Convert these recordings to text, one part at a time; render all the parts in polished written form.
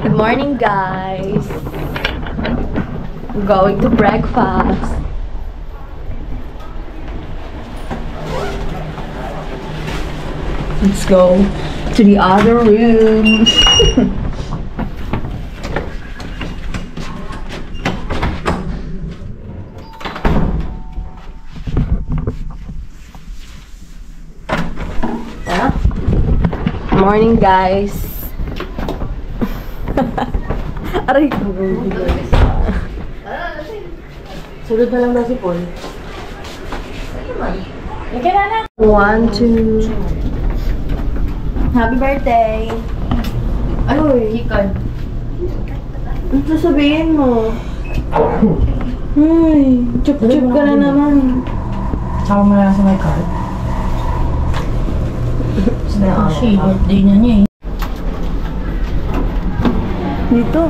Good morning, guys. We're going to breakfast. Let's go to the other room. Morning, guys. Aray ko. Sunod na lang na si Paul. Okay na. 1, 2. Happy birthday. Ano eh? Hikan. Ano sasabihin mo? Ay, chup-chup ka na naman. Sama mo na sa my card. Kasi birthday niya eh. Dito.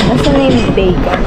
Nasa na yung bacon?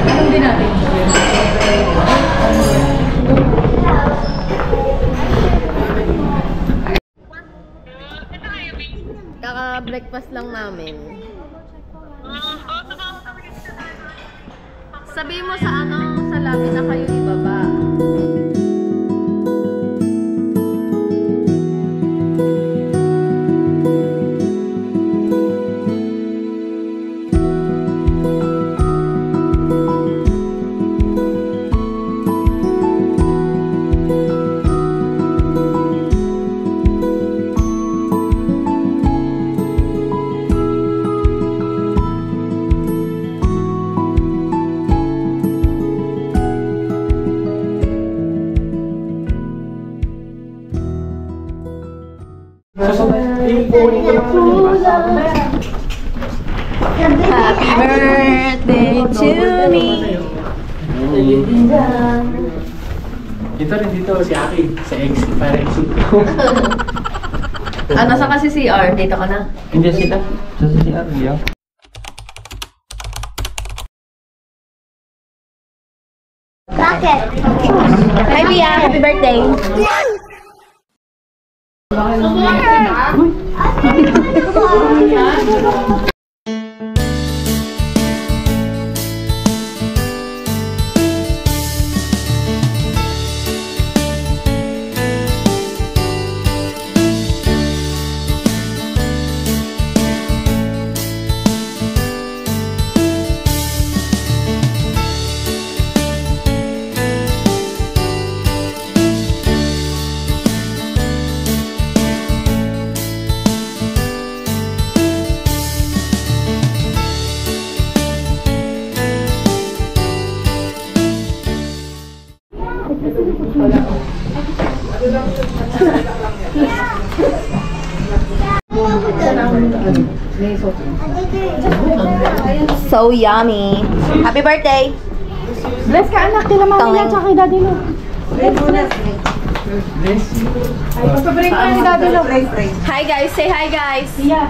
Anong din natin? Kaka-breakfast lang namin. Sabihin mo sa sa lobby na kayo ibaba. Happy birthday to me. Dito si Aki, sa ex, para ex. Nasa kasi CR? Dito ka na? Hindi sila. Sa CR, yeah. Bakit? Hi, Bia. Happy birthday. So yummy. Happy birthday. Bless ka anak, kila mami niya, tsaka kay daddy mo. Bless. Pagpabring ko ni Daddy Lo. Hi guys, say hi guys. Yeah.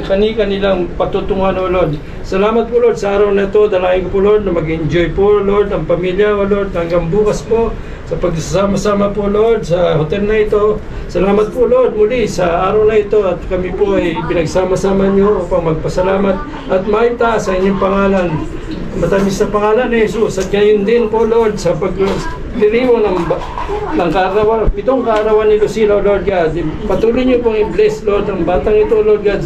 Kani-kanilang patutungan, O Lord. Salamat po, Lord, sa araw na ito. Dalangin ko po, Lord, na mag-enjoy po, Lord, ang pamilya, O Lord, hanggang bukas po sa pagsasama-sama po, Lord, sa hotel na ito. Salamat po, Lord, muli sa araw na ito at kami po ay pinagsama-sama niyo upang magpasalamat at maitaas sa inyong pangalan. Matamis na pangalan ni Jesus at gayon din po, Lord, sa pagdiriwang ng kaarawan, 7 kaarawan ni Lucila, Lord God. Patuloy niyo pong i-bless, Lord, ang batang ito, Lord God.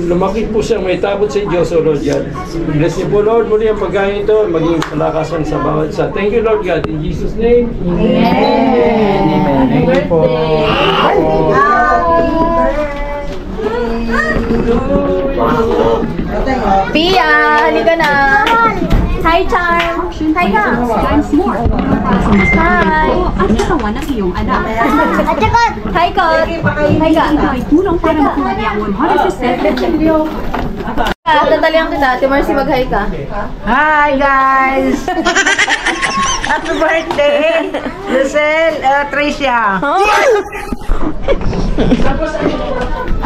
Lumaki po siya, may takot sa Diyos, O Lord God. Bless niyo po, Lord, muli ang pagkain ito, maging kalakasan sa bawat isa. Thank you, Lord God. In Jesus' name, Amen. Amen. Thank you po. Pia, halika na. Hi, Charm. Hi ka. Times more. Hi. At katawan ng iyong anak. At saka, hi ka. Hi ka. Ito ay tulong para makuha niya 100%. Tatalihan kita. Ate Marcy, mag-hi ka. Hi guys! Happy birthday! Lucelle, Tricia!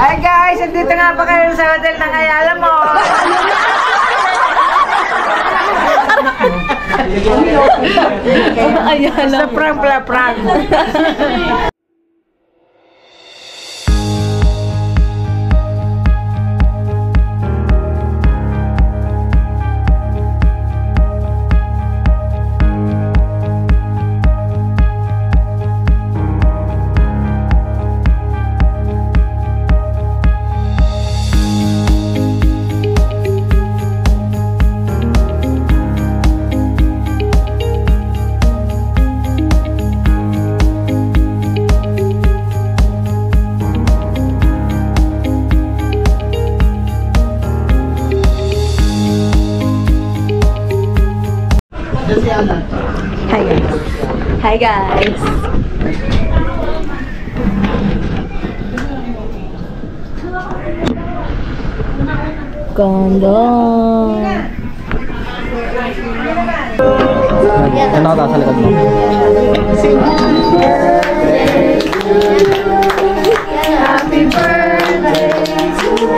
Hi guys! Andito nga pa kayo sa hotel ng Ayala mo! Sa prank. Hi guys. Hi guys. Ganda. Ano ka sa likod mo? Happy birthday to you.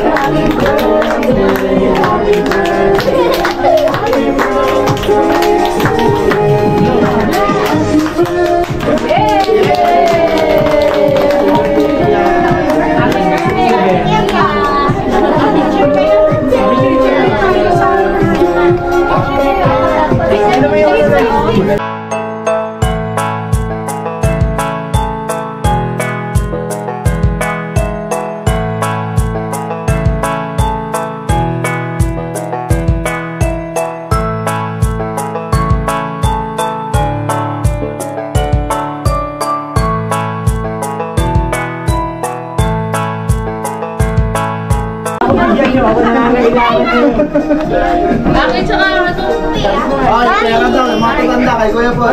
Happy birthday. Happy birthday. Bakit saka ito? Pera daw, matutanda kay Kuya po.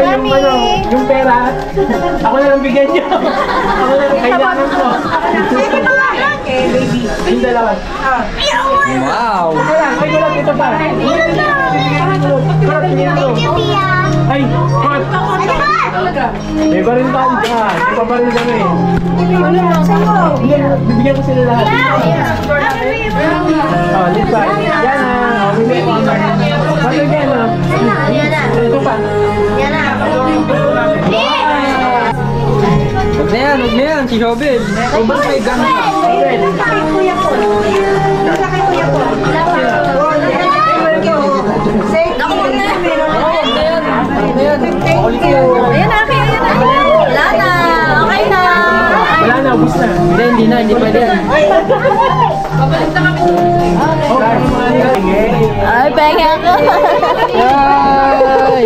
yung pera, ako na lang bigyan niyo. Ako na lang kailangan ko. Yung dalawa. Wow! Ay, wala dito pa. Ay, Pat! May baril tayo dyan. May pabaril kami. Bibigyan ko sila lahat. Oh, lipa. Yan na. Bibigyan ko ang baril yan na. Ito pa. Huwag na yan, si Shobel. Kung ba may ganda? Ayan na, ayan na. Wala na. Okay na. Wala na, ubus na. Hindi pwede yan. Ay, pengen ako. Yay!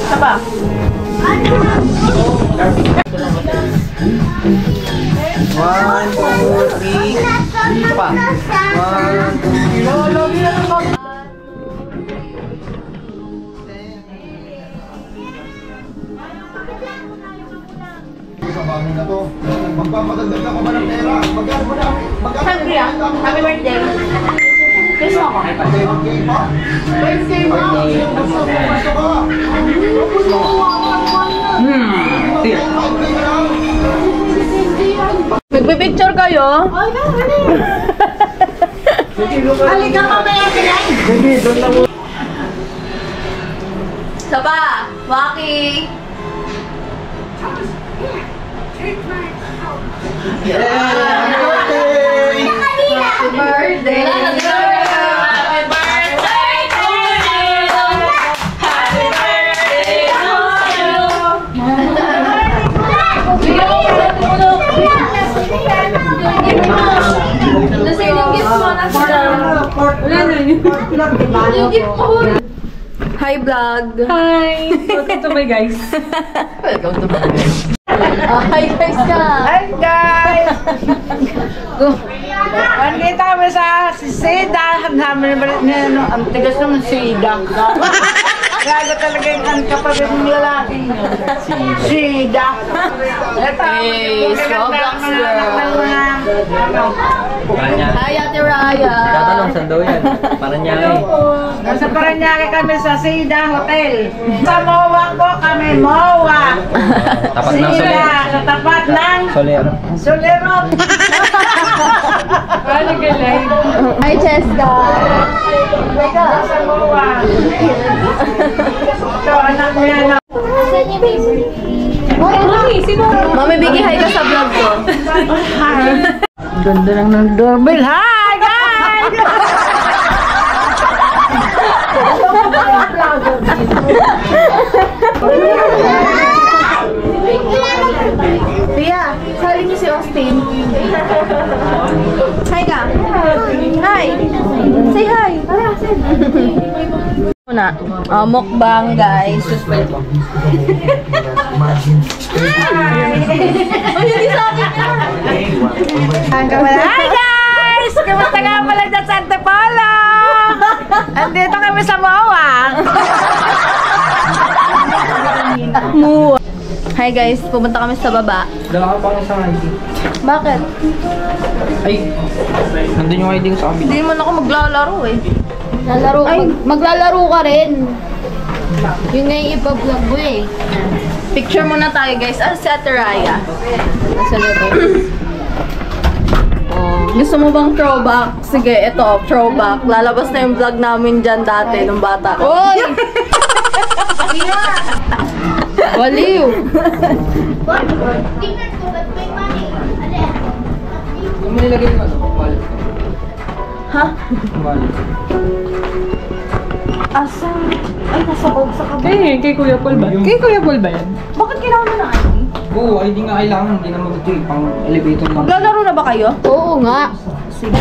Saba? One, two, three. Isa pa. One, two. Sa bahay na to. Magpapagagdag ako ba ng pera? Magkano mo na? Siyempre ah. Happy birthday. Kiss mo ako. Birthday pa? Birthday mo. Gusto ko. Magpipicture kayo? Halika mamaya ka lang. Saba! Waki! Happy birthday! Happy birthday to you! Happy birthday to you! Yung gift mo na siya. Yung gift mo. Hi vlog! Hi! Welcome to my guys. Welcome to my guys. Hi guys ka! Hi guys! Andito kami sa Sida. Ang tigas naman Sida. Grabe talaga yung kapatid ng lalaki. Sida. Ito. Hey, Roblox girl. Hi Ate Raya. Tatanong, saan daw yan? Paranaque. Nasa Paranaque kami sa Sida Hotel. Sa MOA po kami, MOA. Tapat ng Sida, sa tapat ng Solero. Solero. Ano galing? Hi Cheska. Sa MOA. Ito, anak mo yan. Mami, bigay hi ka sa vlog ko. Ganda lang ng doorbell. Hi guys! Tia, sali niyo si Austin. Hi ka. Hi. Say hi. Muna. Mukbang guys. Hi guys! Kamusta nga pala dyan sa Antipolo? Andito kami sa MOA. Hi guys, pumunta kami sa baba. Dala ka pang isang ID. Bakit? Ay, nandun yung ID ko sa kabila. Hindi naman ako maglalaro eh. Maglalaro ka rin. Yun nga yung ipa-vlog mo eh. Picture muna tayo guys. Ah, si Ate Raya. Nasa loob. Oh, gusto mo bang throwback? Sige, ito, throwback. Lalabas na yung vlog namin dyan dati, nung bata. Oy! Waliw! Yung may nilagay mo, wal. Ha? Wal. Asa? Ay, nasa bag sa kabila. Kay Kuya Paul ba? Kay Kuya Paul ba yan? Bakit kailangan mo na ID? Oo, ID nga kailangan. Hindi naman ito eh, pang elevator lang. Maglalaro na ba kayo? Oo nga. Sige.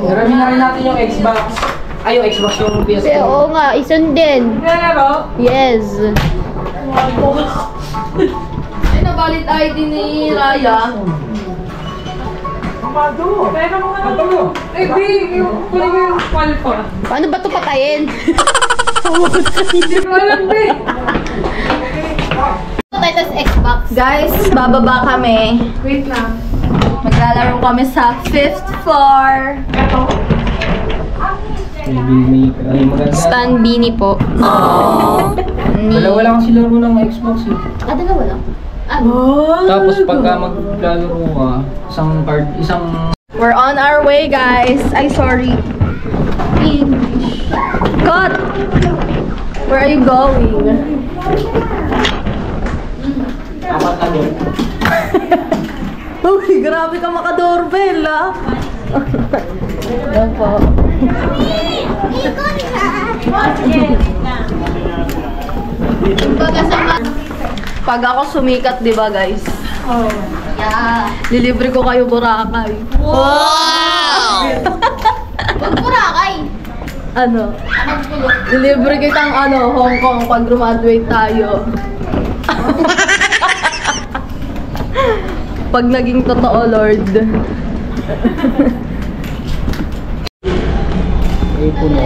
Marami na rin natin yung Xbox. Ay, yung Xbox yung PS4. Oo nga, isun din. Nalaro? Yes. Ay, nabalit ID ni Raya. Pero mo ka na. Eh, di, kunin mo yung Paul ko. Paano ba ito patayin? Hindi ko alam, be. Xbox. Guys, bababa kami. Wait lang. Maglalaro kami sa 5th floor. Ay, maganda. Stan Bini po. Dalawa lang kasi laro ng Xbox eh. Dalawa lang? Tapos pagka maglalaro ka, isang We're on our way, guys. Ay, sorry. English. Cut! Where are you going? apat na doon. Uy, grabe ka maka-doorbell, ah. Yan po. Pag ako sumikat, di ba guys? Oh. Yeah. Lilibre ko kayo Boracay. Wow! Pag Boracay? Ano? Lilibre kitang Hong Kong pag graduate tayo. Pag naging totoo, Lord. Ay, puno.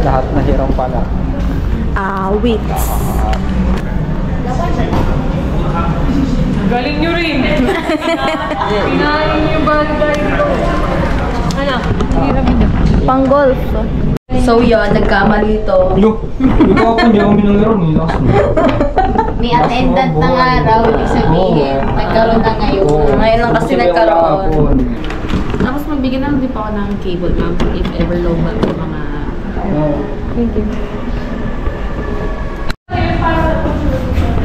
Lahat na hirang pala. Wait. Galing nyo rin. Pinahin nyo yung bagay ko. Ano? Hirap nyo. Pang golf. So yun, nagkamali to. Ikaw po, hindi ako minangyaron. May attendant ng araw, ibig sabihin, nagkaroon na ngayon. Ngayon lang kasi nagkaroon. Tapos magbigyan na lang din po ako ng cable ma'am if ever local po mga... Thank you.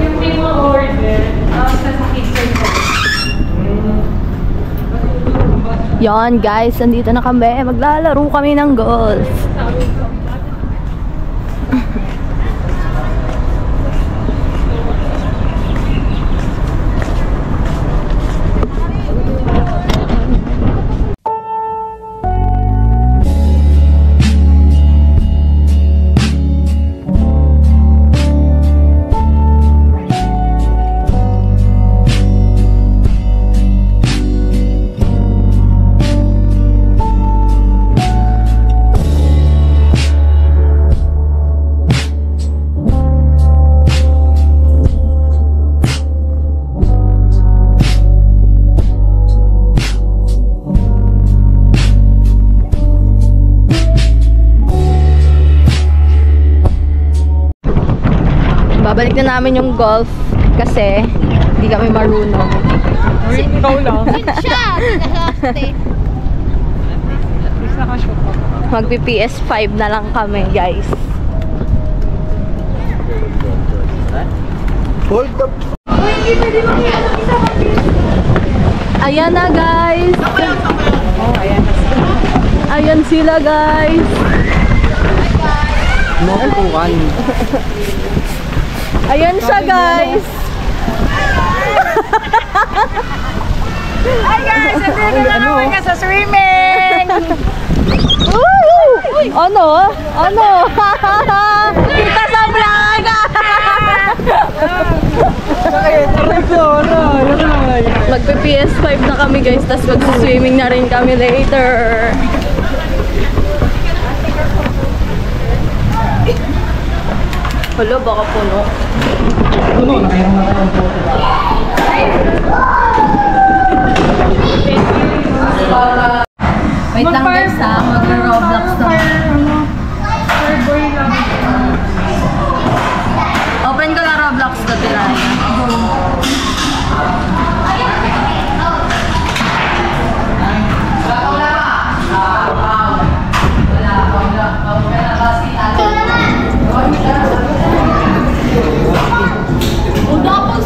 Yung may mga order, sa kitchen ko. Yan guys, nandito na kami. Maglalaro kami ng golf. Babalik na namin yung golf kasi hindi kami marunong. Ikaw lang. Magpi-PS5 na lang kami, guys. Hold up. Ayan na, guys. Ayan sila, guys. Makukuhan. Ayan siya, guys. Hi guys! Nandito na naman ka sa swimming! Woo! Ano? Ano? Kita sa vlog! Magpe-PS5 na kami, guys. Tapos mag-swimming na rin kami later. Hala, baka puno. Wait lang guys ha, mag-Roblox na. Open ko na Roblox na Tiraya.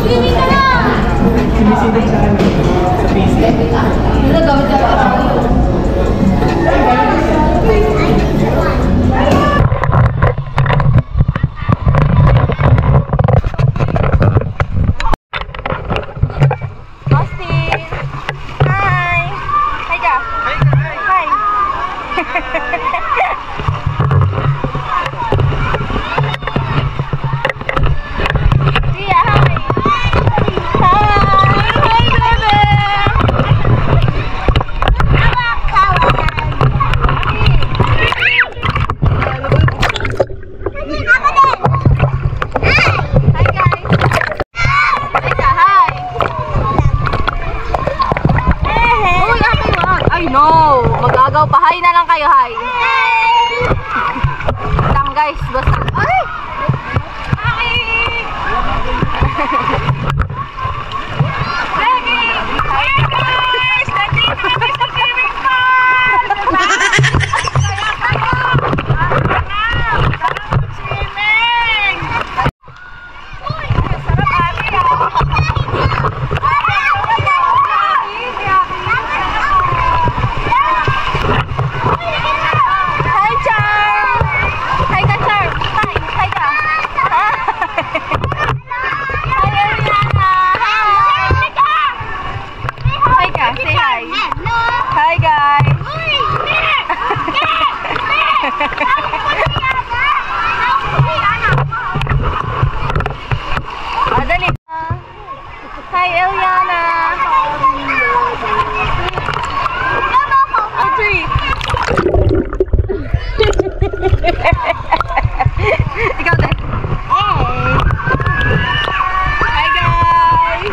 Swimming ka na! Sinisinday siya sa PC. Wala, gamit ka pa. Austin! Hi! Hi ka! Hi! No! Magagaw pa. Hi na lang kayo, hi! Lang guys, basta... Ay! Hi! Hi guys! Nandito kami sa swimming pool! Swimming! Uy! Sarap ate ah! Hi, Eliana! A treat! Ikaw din! Hey! Hi, guys!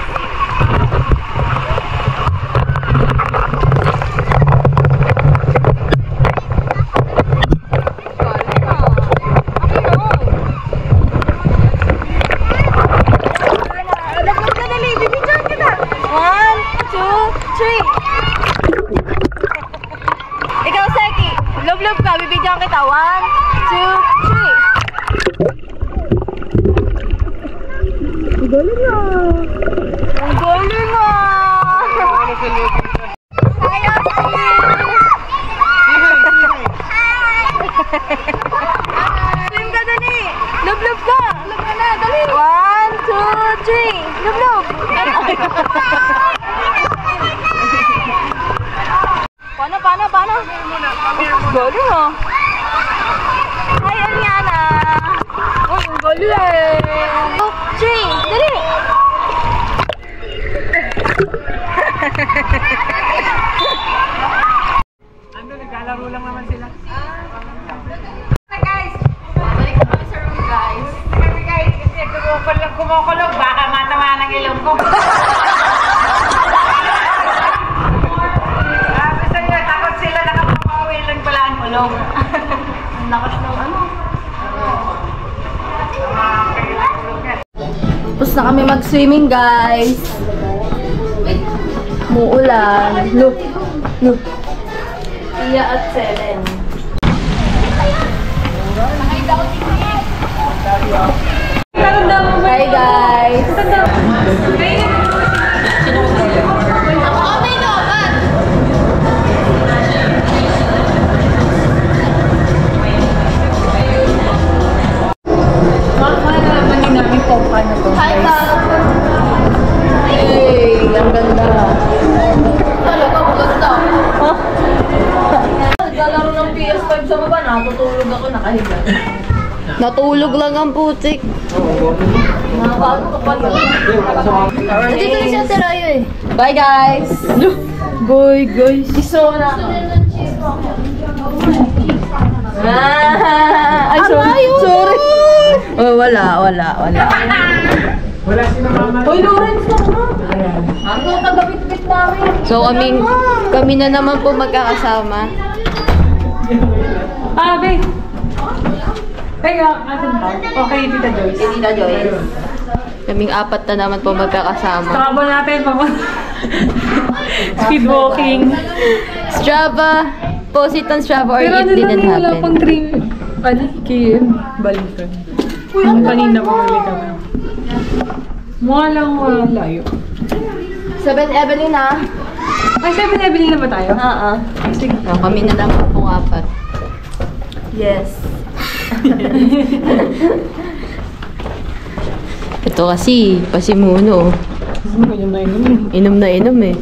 Jay! Lublog! Paano? Golo mo. Hi, Ariana! Oh, golo eh! Oh, Jay! Dali! Naglalaro lang naman sila. Kumukulog, baka matama ng ilong ko. Gusto nyo, takot sila, nakapapauwi lang pala ang ulong. Ang lakas ng ano. Tapos na kami mag-swimming, guys. Muulan. Look. Iya at 7. Hi, guys. Hi, Bob. Hey, ang ganda. Talaga, maganda. Ha? Naglalaro ng PS5 sa baba, natutulog ako, nakahiga. Natulog lang ang putik. Nakakaano ka pa yun. Nandito na siya tirayo eh. Bye, guys. Bye, guys. Iso na. Ay, sorry. Oh, wala. Wala si mama. Hoy, Lawrence ka na. Ano tagabit-bit namin? So, kami na naman po magkakasama. Babe! Asan ba? Okay, Tita Joyce. Tita Joyce. Kaming apat na naman po magkakasama. Strava natin, speed walking. Strava. Post it on Strava or Pero it didn't wala happen. pang 3 km. Balikan. Kanina pa ulit kami. Mukha lang layo. 7 Evelyn na. Ay, 7 Evelyn na ba tayo? Oo. Sige. Oh, kami na naman pong apat. Yes. Ito kasi, pasimuno. Inom na inom eh.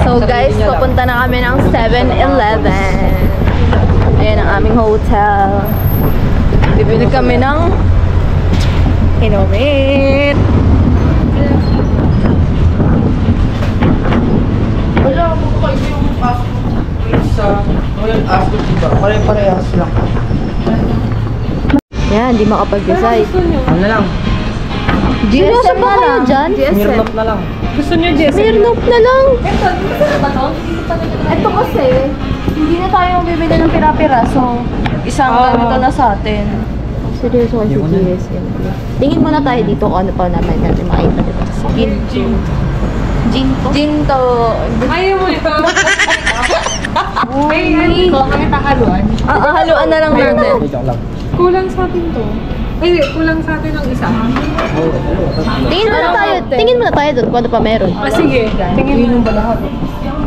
So guys, papunta na kami ng 7-Eleven. Ayan ang aming hotel. Bibili kami ng inumin. Wala ako kayo yung sa ngayon after diba? Pare-parehas lang. Yan, di makapag-decide. Ano na lang? GSM na lang. Dyan? Mirnop na lang. Gusto niyo, Jess? Mirnop na lang. Ito kasi, hindi na tayo bibili ng pira-pira. So, isang ganito na sa atin. Seryoso kasi GSM. Tingin muna tayo dito kung ano pa naman natin makita dito. Ginto. Ayaw mo ito. May haluan. Haluan na lang natin. Joke lang. Kulang sa atin to. Ay, kulang sa atin ng isa. Tingin muna tayo doon kung ano pa meron. Sige. Tingin mo ba lahat?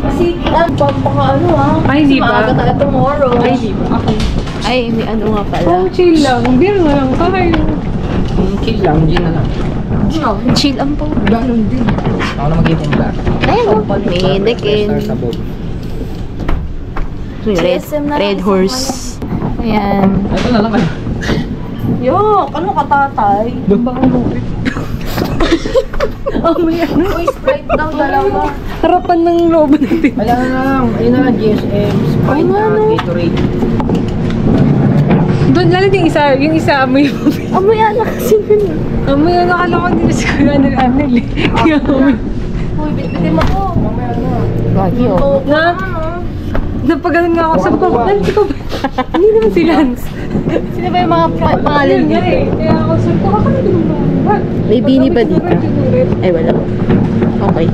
Kasi, pampaka Ay, di ba? maaga tayo tomorrow. Ay, di ba? Okay. Ay, may ano nga pala. Oh, chill lang. Beer na lang tayo. Chill lang, gin na lang. Chill ang po. Ganon din. Ako na mag-ipon ba? Ayun, may dekin. Red horse. Ayan. Ito na lang kayo. Yok, ano ka tatay? Oh, may ano? Uy, Sprite daw, dalawa. Harapan ng loob natin. Wala na lang. Ayun na lang, GSM, Sprite na, Gatorade. Doon, lalo yung isa amoy mo. Amoy anak kasi nun. Amoy ano, akala ko din si Kuya Anil eh. Kaya amoy. Uy, bitbitin mo ko. Lagi oh. Napagalan nga ako sa Lance ko ba? Hindi naman si Lance. Sino ba yung mga pangalan Ayun nga dito? eh. Kaya ako sabi ko, kakano din ba? May bini ba dito? Ay, wala. Okay.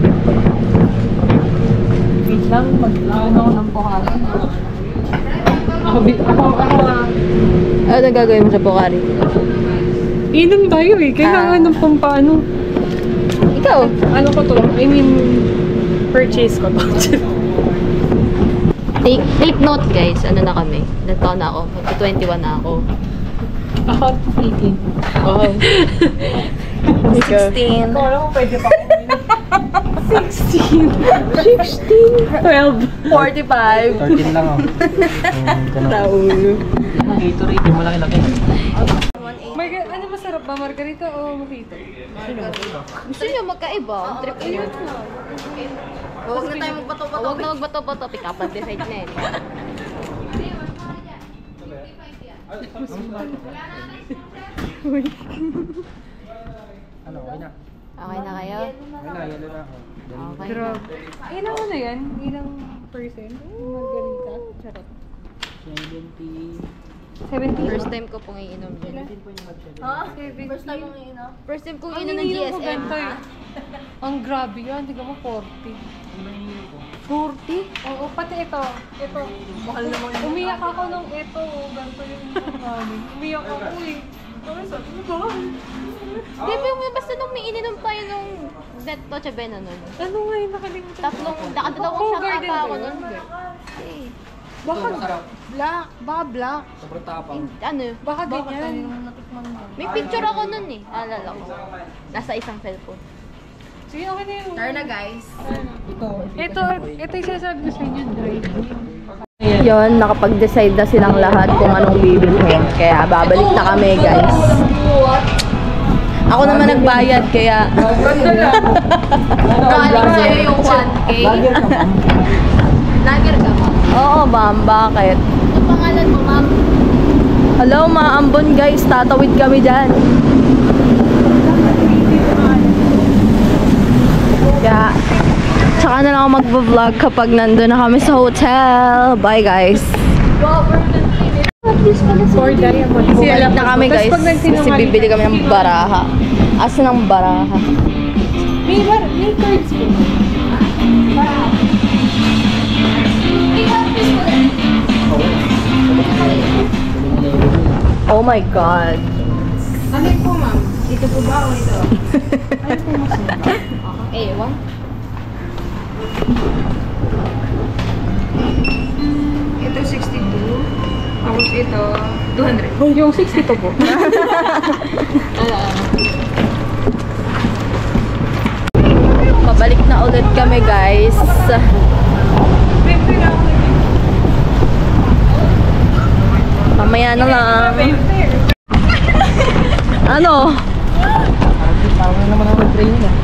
Wait lang, mag-ano ako ng pokari. Ako Ano gagawin mo sa Pocari? inom tayo eh. Kailangan ng pampaano. Ikaw? Ano ko to? I mean, purchase ko to. Take note guys, ano na kami? Ilan taon na ako? Magka 21 na ako. Ako, 18. Oh. 16. Wala mo pwede pa 16. 12. 45. 13 lang oh. Raul. Gatorade, yung malaki-laki. Ano masarap ba? Margarita o mojito? Gusto niyo magkaiba? Ang trip niyo. Huwag na tayo magbato-bato. Huwag na magbato-bato. Pick up and decide na yun. Ano, okay na. Okay na kayo? Okay na, yelo na ako. Okay na. Grabe. Ilang ano yan? Ilang percent? Margarita? Charot. 70. First time ko pong iinom dyan. Ha? 70. First time kong iinom? First time kong Ang iinom ng iniinom ko GSM. ganito eh. Ang grabe yan. Tingnan mo 40. 40? Oo, pati ito. Ito. Mahal naman yun. Umiyak ako nung ito. Ganito yung namin. Umiyak ako eh. Sabi ko, Di ba yung basta nung may ininom tayo nung Beto Chabena nun? ano nga yung nakalimutan? Dalawang shot ata ako nun. Baka, Black. Baka black. Sobrang tapang. Ano? baka ganyan. May picture ako nun eh. Alala ko. Nasa isang cellphone. Sige, okay na yun. Tara na guys. Ito yung sinasabi ko sa inyo, drive. Yon, nakapag-decide na silang lahat kung anong bibilhin. Kaya babalik na kami guys. Ako naman nagbayad kaya galing sa'yo yung 1K. Lager ka ma'am? Oo ma'am, bakit? Ano pangalan mo ma'am? Hello mga ambon guys, tatawid kami dyan. Kaya tsaka na lang ako mag-vlog kapag nandun na kami sa hotel. Bye guys. For diamond. Bumalik na kami guys kasi bibili kami ng baraha. Asa ng baraha? May cards po. Oh my God. Ano po, ma'am? Ito po ba o ito? Ano po mas Ewan. Ito 62. Tapos ito 200. Yung 62 po. Pabalik na ulit kami guys. Mamaya na lang. Ano? Parang naman ako nag-training ah.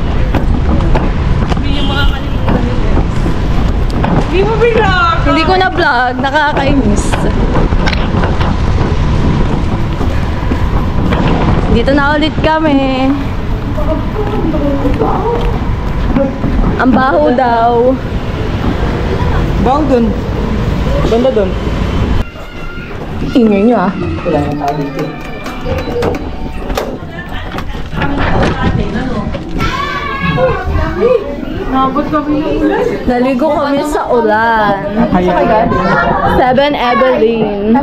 Hindi mo bilang! Hindi ko na vlog. Nakakainis. Dito na ulit kami. Ang baho daw. Bawang dun. Banda dun. Ingay nyo ah. Wala nang tao dito. Nabot kami ng ulan. Naligo kami sa ulan. Kaya. 7 Evelyn.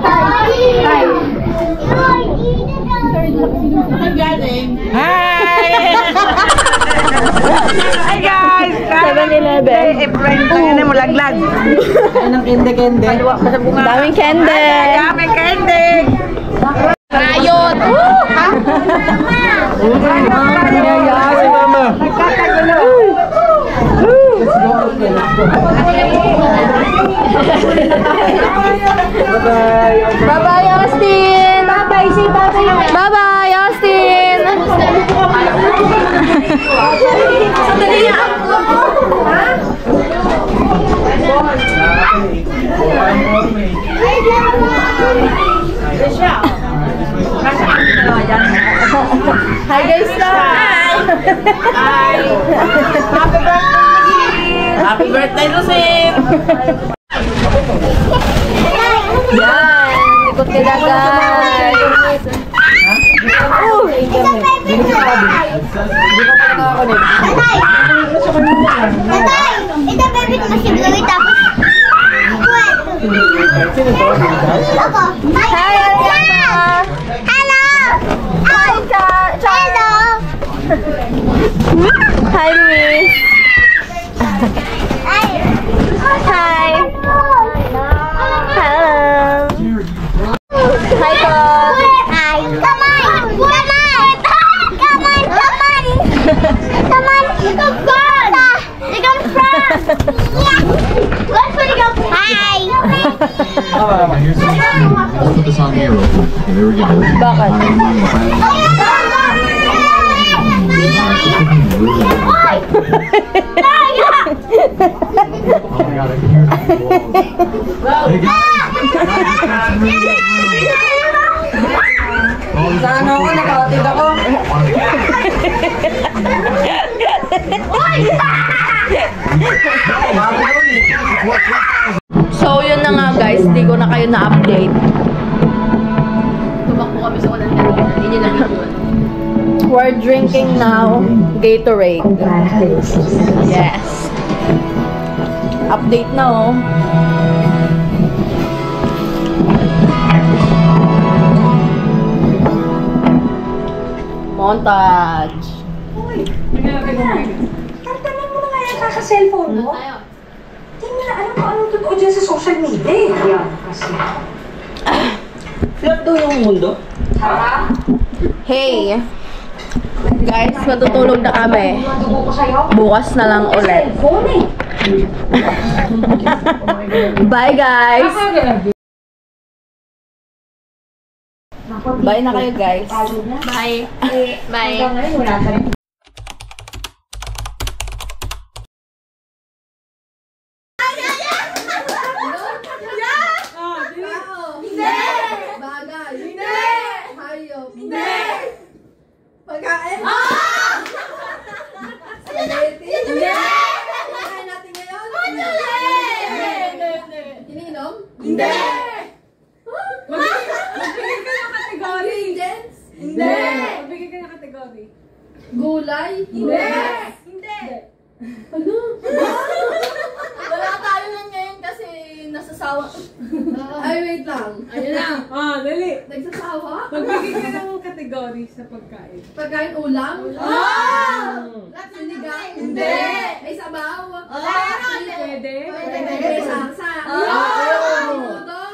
Hi guys! 7-Eleven. Friend ko yun mo laglag. Ay, ng kende-kende. Daming kende. Kami kende. Ayot. Si mama. Bye-bye, Austin. Bye-bye, say bye-bye. Bye-bye, Austin. Sandali na. Hi guys na. Hi. Happy birthday, Lucille! Yan, likod ka dagat. Ito baby ko si Chloe tapos ako. Hi, hello. Hi, hello. Hi, Luis. Hi. Hi. Hello. Hi, Todd. Hi. Come on. Come on. Come on. Come on. Hi! Let's put this on here real quick. Okay, there we go. Oh my god, I can hear it. Hey guys! Saan ako? Nakatid ako. So, yun na nga guys. Di ko na kayo na-update. Tumakbo kami sa ulan kanina. Hindi na yun. We're drinking now Gatorade. Yes. Update na oh. Montage. Tantanan mo na nga yan kaka-cellphone mo. Hindi mo na alam kung anong totoo dyan sa social media. Yan, kasi. Flat daw yung mundo. Hey. Guys, matutulog na kami. Tubo ko sa'yo. Bukas na lang ulit. Cellphone eh. Bye guys. Bye na kayo guys. Bye. Bye. Hanggang ngayon, wala ka rin. Gulay? Hindi! Hindi! Ano? Wala tayo lang ngayon kasi nasasawa. Ay, wait lang. Ayun lang. Dali. Nagsasawa? Magbigay ka ng category sa pagkain. Pagkain ulam? Sinigang? Hindi! May sabaw? Pwede? Pwede. May salsa? Udong?